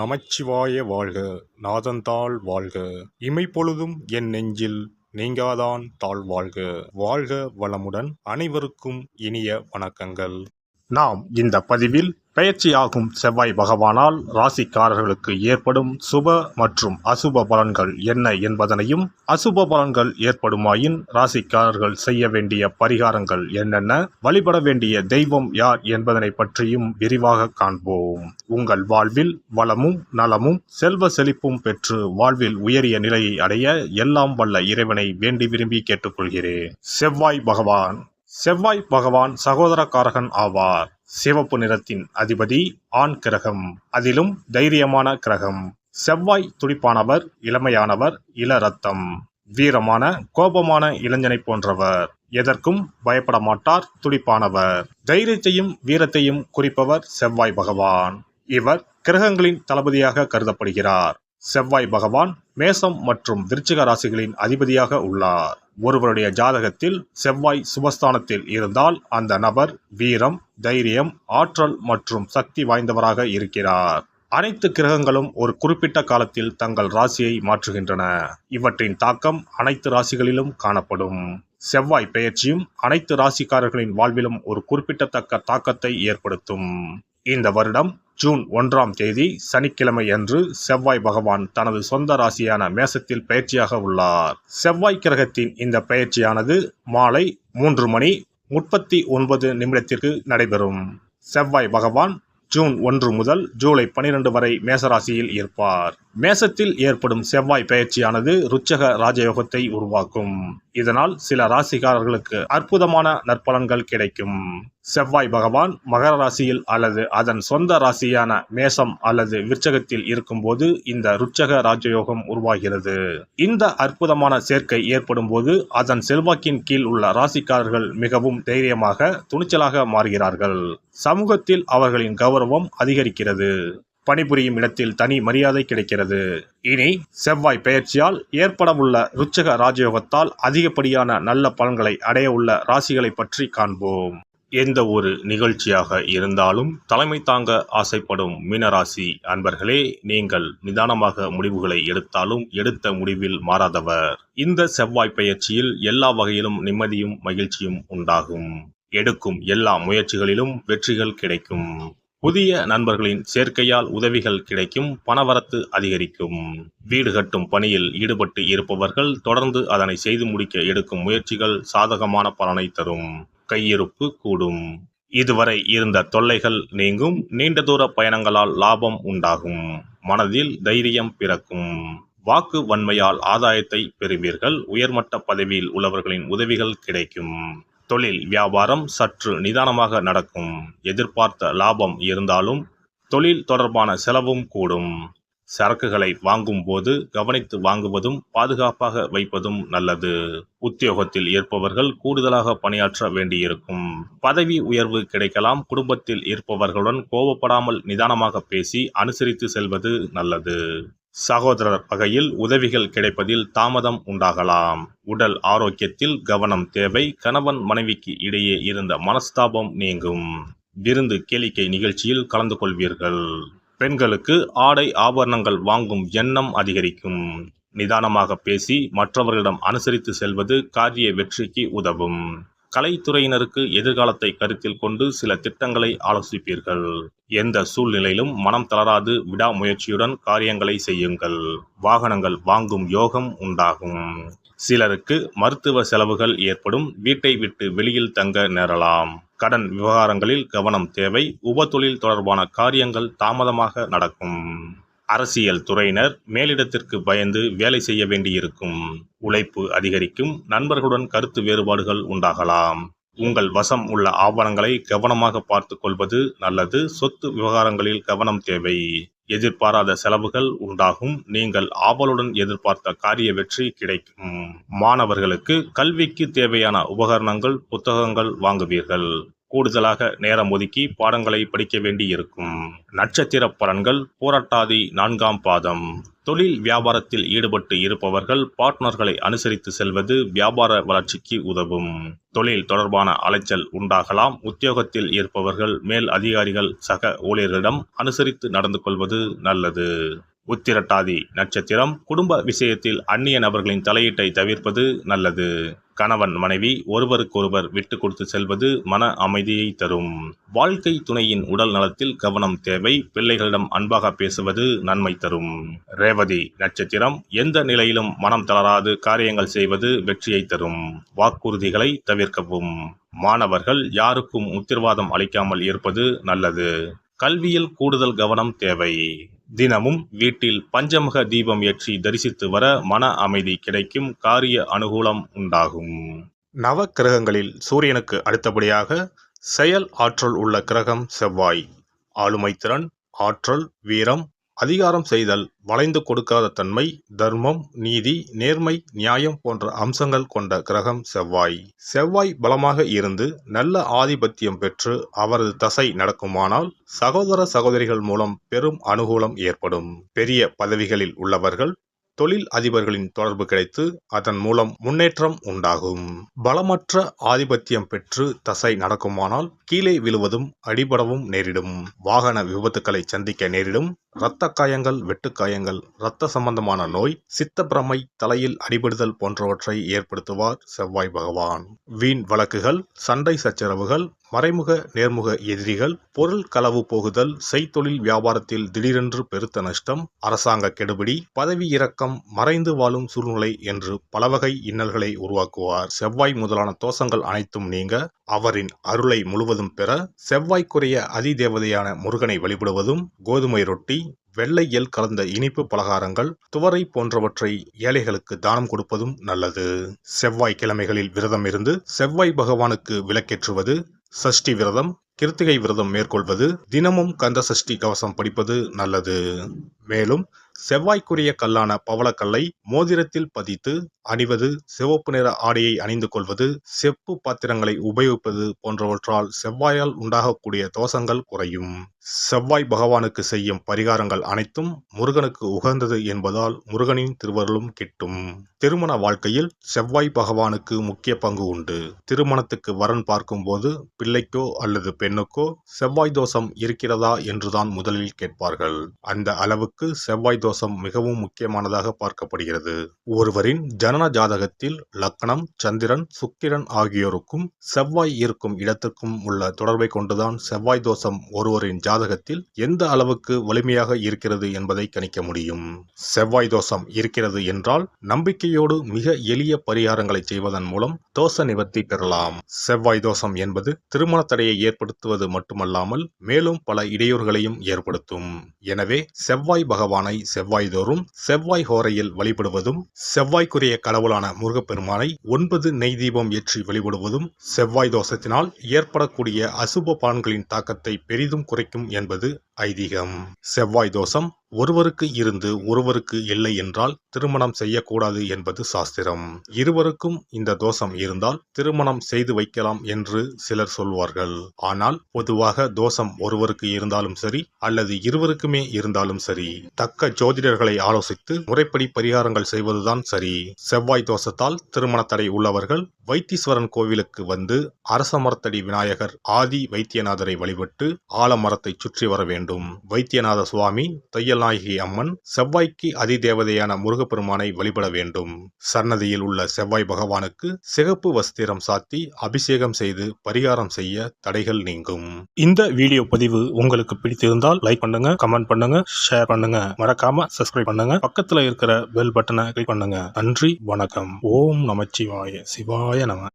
நமச்சிவாய வாழ்க. நாதந்தாள் வாழ்க. இமைப்பொழுதும் என் நெஞ்சில் நீங்காதான் தாழ் வாழ்க. வாழ்க வளமுடன். அனைவருக்கும் இனிய வணக்கங்கள். நாம் இந்த பதிவில் பெயர்ச்சியாகும் செவ்வாய் பகவானால் ராசிக்காரர்களுக்கு ஏற்படும் சுப மற்றும் அசுப பலன்கள் என்ன என்பதனையும், அசுப பலன்கள் ஏற்படுமாயின் ராசிக்காரர்கள் செய்ய வேண்டிய பரிகாரங்கள் என்னென்ன, வழிபட வேண்டிய தெய்வம் யார் என்பதனை பற்றியும் விரிவாக காண்போம். உங்கள் வாழ்வில் வளமும் நலமும் செல்வ செழிப்பும் பெற்று வாழ்வில் உயரிய நிலையை அடைய எல்லாம் வல்ல இறைவனை வேண்டி விரும்பி கேட்டுக்கொள்கிறேன். செவ்வாய் பகவான் சகோதரக்காரகன் ஆவார். சிவப்பு நிறத்தின் அதிபதி, ஆண் கிரகம், அதிலும் தைரியமான கிரகம். செவ்வாய் துடிப்பானவர், இளமையானவர், இள ரத்தம், வீரமான கோபமான இளைஞனை போன்றவர். எதற்கும் பயப்பட மாட்டார், துடிப்பானவர். தைரியத்தையும் வீரத்தையும் குறிப்பவர் செவ்வாய் பகவான். இவர் கிரகங்களின் தளபதியாக கருதப்படுகிறார். செவ்வாய் பகவான் மேசம் மற்றும் விருச்சிக ராசிகளின் அதிபதியாக உள்ளார். ஒருவருடைய ஜாதகத்தில் செவ்வாய் சுபஸ்தானத்தில் இருந்தால் அந்த நபர் வீரம், தைரியம், ஆற்றல் மற்றும் சக்தி வாய்ந்தவராக இருக்கிறார். அனைத்து கிரகங்களும் ஒரு குறிப்பிட்ட காலத்தில் தங்கள் ராசியை மாற்றுகின்றன. இவற்றின் தாக்கம் அனைத்து ராசிகளிலும் காணப்படும். செவ்வாய் பெயர்ச்சியும் அனைத்து ராசிக்காரர்களின் வாழ்விலும் ஒரு குறிப்பிடத்தக்க தாக்கத்தை ஏற்படுத்தும். இந்த வருடம் ஜூன் 1ஆம் தேதி சனிக்கிழமை அன்று செவ்வாய் பகவான் தனது சொந்த ராசியான மேசத்தில் பெயர்ச்சியாக உள்ளார். செவ்வாய் கிரகத்தின் இந்த பெயர்ச்சியானது மாலை 3:39 நடைபெறும். செவ்வாய் பகவான் ஜூன் 1 முதல் ஜூலை 12 வரை மேசராசியில் இருப்பார். மேசத்தில் ஏற்படும் செவ்வாய் பெயர்ச்சியானது ருச்சக ராஜயோகத்தை உருவாக்கும். இதனால் சில ராசிக்காரர்களுக்கு அற்புதமான நற்பலன்கள் கிடைக்கும். செவ்வாய் பகவான் மகர ராசியில் அல்லது அதன் சொந்த ராசியான மேசம் அல்லது விருச்சகத்தில் இருக்கும்போது இந்த ருச்சக ராஜயோகம் உருவாகிறது. இந்த அற்புதமான சேர்க்கை ஏற்படும் போது அதன் செல்வாக்கின் கீழ் உள்ள ராசிக்காரர்கள் மிகவும் தைரியமாக, துணிச்சலாக மாறுகிறார்கள். சமூகத்தில் அவர்களின் கௌரவம் அதிகரிக்கிறது. பணிபுரியும் இடத்தில் தனி மரியாதை கிடைக்கிறது. இனி செவ்வாய் பெயர்ச்சியால் ஏற்படவுள்ள ருச்சக ராஜயோகத்தால் அதிகப்படியான நல்ல பலன்களை அடைய உள்ள ராசிகளை பற்றி காண்போம். எந்த ஒரு நிகழ்ச்சியாக இருந்தாலும் தலைமை தாங்க ஆசைப்படும் மீனராசி அன்பர்களே, நீங்கள் நிதானமாக முடிவுகளை எடுத்தாலும் எடுத்த முடிவில் மாறாதவர். இந்த செவ்வாய் பெயர்ச்சியில் எல்லா வகையிலும் நிம்மதியும் மகிழ்ச்சியும் உண்டாகும். எடுக்கும் எல்லா முயற்சிகளிலும் வெற்றிகள் கிடைக்கும். புதிய நண்பர்களின் சேர்க்கையால் உதவிகள் கிடைக்கும். பணவரத்து அதிகரிக்கும். வீடு கட்டும் பணியில் ஈடுபட்டு இருப்பவர்கள் தொடர்ந்து அதனை செய்து முடிக்க எடுக்கும் முயற்சிகள் சாதகமான பலனை தரும். கையிருப்பு கூடும். இதுவரை இருந்த தொல்லைகள் நீங்கும். நீண்ட தூர பயணங்களால் லாபம் உண்டாகும். மனதில் தைரியம் பிறக்கும். வாக்கு வன்மையால் ஆதாயத்தை பெறுவீர்கள். உயர்மட்ட பதவியில் உள்ளவர்களின் உதவிகள் கிடைக்கும். தொழில் வியாபாரம் சற்று நிதானமாக நடக்கும். எதிர்பார்த்த லாபம் இருந்தாலும் தொழில் தொடர்பான செலவும் கூடும். சரக்குகளை வாங்கும் போது கவனித்து வாங்குவதும் பாதுகாப்பாக வைப்பதும் நல்லது. உத்தியோகத்தில் இருப்பவர்கள் கூடுதலாக பணியாற்ற வேண்டியிருக்கும். பதவி உயர்வு கிடைக்கலாம். குடும்பத்தில் இருப்பவர்களுடன் கோபப்படாமல் நிதானமாக பேசி அனுசரித்து செல்வது நல்லது. சகோதரர் வகையில் உதவிகள் கிடைப்பதில் தாமதம் உண்டாகலாம். உடல் ஆரோக்கியத்தில் கவனம் தேவை. கணவன் மனைவிக்கு இடையே இருந்த மனஸ்தாபம் நீங்கும். விருந்து கேளிக்கை நிகழ்ச்சியில் கலந்து கொள்வீர்கள். பெண்களுக்கு ஆடை ஆபரணங்கள் வாங்கும் எண்ணம் அதிகரிக்கும். நிதானமாக பேசி மற்றவர்களிடம் அனுசரித்து செல்வது காரிய வெற்றிக்கு உதவும். கலைத்துறையினருக்கு எதிர்காலத்தை கருத்தில் கொண்டு சில திட்டங்களை ஆலோசிப்பீர்கள். எந்த சூழ்நிலையிலும் மனம் தளராது விடாமுயற்சியுடன் காரியங்களை செய்யுங்கள். வாகனங்கள் வாங்கும் யோகம் உண்டாகும். சிலருக்கு மருத்துவ செலவுகள் ஏற்படும். வீட்டை விட்டு வெளியில் தங்க நேரலாம். கடன் விவகாரங்களில் கவனம் தேவை. உபத்தொழில் தொடர்பான காரியங்கள் தாமதமாக நடக்கும். அரசியல் துறையினர் மேலிடத்திற்கு பயந்து வேலை செய்ய வேண்டியிருக்கும். உழைப்பு அதிகரிக்கும். நண்பர்களுடன் கருத்து வேறுபாடுகள் உண்டாகலாம். உங்கள் வசம் உள்ள ஆவணங்களை கவனமாக பார்த்து கொள்வது நல்லது. சொத்து விவகாரங்களில் கவனம் தேவை. எதிர்பாராத செலவுகள் உண்டாகும். நீங்கள் ஆவலுடன் எதிர்பார்த்த காரிய வெற்றி கிடைக்கும். மாணவர்களுக்கு கல்விக்கு தேவையான உபகரணங்கள், புத்தகங்கள் வாங்குவீர்கள். கூடுதலாக நேரம் ஒதுக்கி பாடங்களை படிக்க வேண்டி இருக்கும். நட்சத்திர பலன்கள். பூரட்டாதி 4ஆம் பாதம். தொழில் வியாபாரத்தில் ஈடுபட்டு இருப்பவர்கள் பார்ட்னர்களை அனுசரித்து செல்வது வியாபார வளர்ச்சிக்கு உதவும். தொழில் தொடர்பான அலைச்சல் உண்டாகலாம். உத்தியோகத்தில் இருப்பவர்கள் மேல் அதிகாரிகள் சக ஊழியர்களிடம் அனுசரித்து நடந்து கொள்வது நல்லது. உத்திரட்டாதி நட்சத்திரம். குடும்ப விஷயத்தில் அந்நிய நபர்களின் தலையீட்டை தவிர்ப்பது நல்லது. கணவன் மனைவி ஒருவருக்கொருவர் விட்டு கொடுத்து செல்வது மன அமைதியை தரும். வாழ்க்கை துணையின் உடல் நலத்தில் கவனம் தேவை. பிள்ளைகளிடம் அன்பாக பேசுவது நன்மை தரும். ரேவதி நட்சத்திரம். எந்த நிலையிலும் மனம் தளராது காரியங்கள் செய்வது வெற்றியை தரும். வாக்குறுதிகளை தவிர்க்கவும். மாணவர்கள் யாருக்கும் உத்தரவாதம் அளிக்காமல் இருப்பது நல்லது. கல்வியில் கூடுதல் கவனம் தேவை. தினமும் வீட்டில் பஞ்சமுக தீபம் ஏற்றி தரிசித்து வர மன அமைதி கிடைக்கும். காரிய அனுகூலம் உண்டாகும். நவ கிரகங்களில் சூரியனுக்கு அடுத்தபடியாக செயல் ஆற்றல் உள்ள கிரகம் செவ்வாய். ஆளுமை திறன், ஆற்றல், வீரம், அதிகாரம் செய்தல், வளைந்து கொடுக்காத தன்மை, தர்மம், நீதி, நேர்மை, நியாயம் போன்ற அம்சங்கள் கொண்ட கிரகம் செவ்வாய். செவ்வாய் பலமாக இருந்து நல்ல ஆதிபத்தியம் பெற்று அவரது தசை நடக்குமானால் சகோதர சகோதரிகள் மூலம் பெரும் அனுகூலம் ஏற்படும். பெரிய பதவிகளில் உள்ளவர்கள் தொழில் அதிபர்களின் தொடர்பு கிடைத்து அதன் மூலம் முன்னேற்றம் உண்டாகும். பலமற்ற ஆதிபத்தியம் பெற்று தசை நடக்குமானால் கீழே விழுவதும் அடிபடவும் நேரிடும். வாகன விபத்துக்களை சந்திக்க நேரிடும். இரத்த காயங்கள், வெட்டுக்காயங்கள், இரத்த சம்பந்தமான நோய், சித்தப்பிரமை, தலையில் அடிபடுதல் போன்றவற்றை ஏற்படுத்துவார் செவ்வாய் பகவான். வீண் வழக்குகள், சண்டை சச்சரவுகள், மறைமுக நேர்முக எதிரிகள், பொருள் களவு போகுதல், செய்தொழில் வியாபாரத்தில் திடீரென்று பெருத்த நஷ்டம், அரசாங்க கெடுபிடி, பதவி இறக்கம், மறைந்து வாழும் சூழ்நிலை என்று பலவகை இன்னல்களை உருவாக்குவார். செவ்வாய் முதலான தோஷங்கள் அனைத்தும் நீங்க அவரின் அருளை முழுவதும் பெற செவ்வாய்க்குரிய அதிதேவதையான முருகனை வழிபடுவதும், கோதுமை ரொட்டி, வெள்ளை எள் கலந்த இனிப்பு பலகாரங்கள், துவரை போன்றவற்றை ஏழைகளுக்கு தானம் கொடுப்பதும் நல்லது. செவ்வாய் கிழமைகளில் விரதம் இருந்து செவ்வாய் பகவானுக்கு விளக்கேற்றுவது, சஷ்டி விரதம், கிருத்திகை விரதம் மேற்கொள்வது, தினமும் கந்த சஷ்டி கவசம் படிப்பது நல்லது. மேலும் செவ்வாய்க்குரிய கல்லான பவளக்கல்லை மோதிரத்தில் பதித்து அணிவது, சிவப்பு நிற ஆடையை அணிந்து கொள்வது, செப்பு பாத்திரங்களை உபயோகிப்பது போன்றவற்றால் செவ்வாயால் உண்டாகக்கூடிய தோஷங்கள் குறையும். செவ்வாய் பகவானுக்கு செய்யும் பரிகாரங்கள் அனைத்தும் முருகனுக்கு உகந்தது என்பதால் முருகனின் திருவருளும் கிட்டும். திருமண வாழ்க்கையில் செவ்வாய் பகவானுக்கு முக்கிய பங்கு உண்டு. திருமணத்துக்கு வரன் பார்க்கும் போது பிள்ளைக்கோ அல்லது பெண்ணுக்கோ செவ்வாய் தோஷம் இருக்கிறதா என்றுதான் முதலில் கேட்பார்கள். அந்த அளவுக்கு செவ்வாய் தோஷம் மிகவும் முக்கியமானதாக பார்க்கப்படுகிறது. ஒருவரின் ஜனன ஜாதகத்தில் லக்னம், சந்திரன், சுக்கிரன் ஆகியோருக்கும் செவ்வாய் இருக்கும் இடத்திற்கும் உள்ள தொடர்பை கொண்டுதான் செவ்வாய் தோஷம் ஒருவரின் ஜாதகத்தில் எந்த அளவுக்கு வலிமையாக இருக்கிறது என்பதை கணிக்க முடியும். செவ்வாய் தோஷம் இருக்கிறது என்றால் நம்பிக்கையோடு மிக எளிய பரிகாரங்களை செய்வதன் மூலம் தோஷ நிவர்த்தி பெறலாம். செவ்வாய் தோஷம் என்பது திருமண தடையை ஏற்படுத்துவது மட்டுமல்லாமல் மேலும் பல இடையூறுகளையும் ஏற்படுத்தும். எனவே செவ்வாய் பகவானை செவ்வாய் தோறும் செவ்வாய் ஹோரையில் வழிபடுவதும், செவ்வாய்க்குரிய கடவுளான முருகப்பெருமானை 9 நெய் தீபம் ஏற்றி வழிபடுவதும் செவ்வாய் தோஷத்தினால் ஏற்படக்கூடிய அசுப பலன்களின் தாக்கத்தை பெரிதும் குறைக்கும் என்பது ஐதீகம். செவ்வாய் தோஷம் ஒருவருக்கு இருந்து ஒருவருக்கு இல்லை என்றால் திருமணம் செய்யக்கூடாது என்பது சாஸ்திரம். இருவருக்கும் இந்த தோஷம் இருந்தால் திருமணம் செய்து வைக்கலாம் என்று சிலர் சொல்வார்கள். ஆனால் பொதுவாக தோஷம் ஒருவருக்கு இருந்தாலும் சரி அல்லது இருவருக்குமே இருந்தாலும் சரி, தக்க ஜோதிடர்களை ஆலோசித்து முறைப்படி பரிகாரங்கள் செய்வதுதான் சரி. செவ்வாய் தோஷத்தால் திருமண தடை உள்ளவர்கள் வைத்தீஸ்வரன் கோவிலுக்கு வந்து அரச மரத்தடி விநாயகர் ஆதி வைத்தியநாதரை வழிபட்டு ஆலமரத்தை சுற்றி வர வேண்டும். வைத்தியநாத சுவாமி, தையல்நாயகி அம்மன், செவ்வாய்க்கு அதிதேவதையான முருகப்பெருமானை வழிபட வேண்டும். சன்னதியில் உள்ள செவ்வாய் பகவானுக்கு சிகப்பு வஸ்திரம் சாத்தி அபிஷேகம் செய்து பரிகாரம் செய்ய தடைகள் நீங்கும். இந்த வீடியோ பதிவு உங்களுக்கு பிடித்திருந்தால் லைக் பண்ணுங்க, கமெண்ட் பண்ணுங்க, ஷேர் பண்ணுங்க, மறக்காம சப்ஸ்கிரைப் பண்ணுங்க, பக்கத்துல இருக்கிற பெல் பட்டனை கிளிக் பண்ணுங்க. நன்றி, வணக்கம். ஓம் நமச்சிவாய. சிவாய நம.